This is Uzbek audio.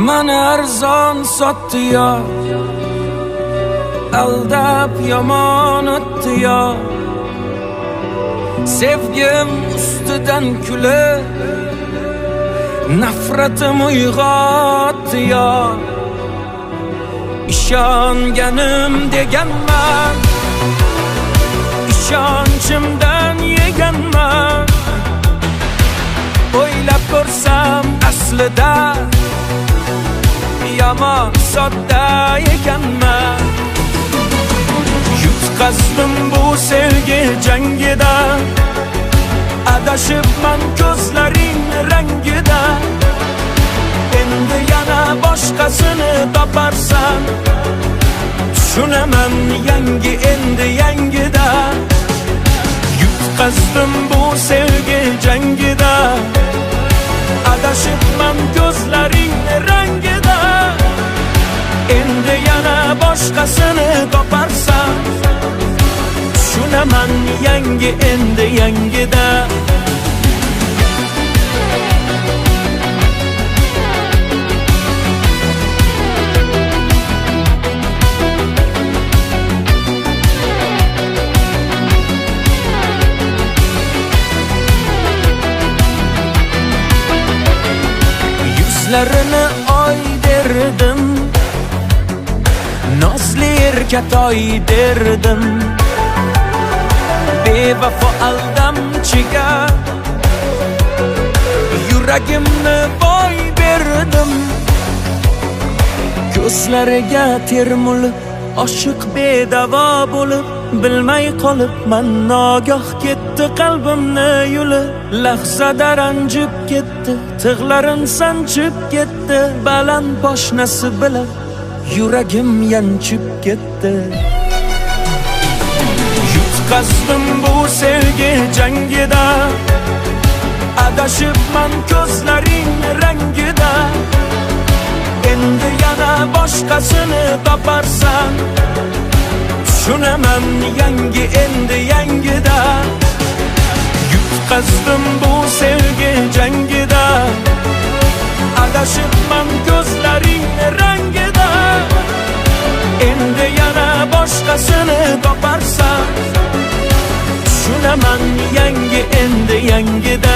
Mani arzon sotdi yo, aldab yomon o'tdi yo. Sevgim ustidan kulib, nafratim uyg'otdi yo. İshonganim deganman, ishonchimdan yeganman. O'ylab ko'rsam aslida yomon sodda ekanman. Yutqazdim bu sevgi jangida, adashibman ko'zlaring rangida. Endi yana boshqasini toparsan, tushunaman yangi endi yangida. Yutqazdim bu sevgi jangida, adashibman ko'zlaring rangida. Endi yana boshqasini toparsan, tushunaman yangi endi yangida. Yuzlarini oy derdim, nozli erkatoy derdim. Bevafo aldamchiga yuragimni boy berdim. Ko'zlariga termulib, oshiq bedavo bo'lib, bilmay qolibman nogoh ketdi qalbimni yulib. Lahzada ranjib ketdi, tig'larim sanchib ketdi. Baland poshnasi bilan yuragim yanchib ketdi. Yutqazdim bu sevgi jangida, adashibman ko'zlaring rangida. Endi yana boshqasini toparsan, tushunaman yangi endi yangida. Yutqazdim bu sevgi jangida, adashibman ko'zlaring rangida. Endi yana boshqasini toparsan, tushunaman yangi endi yangida.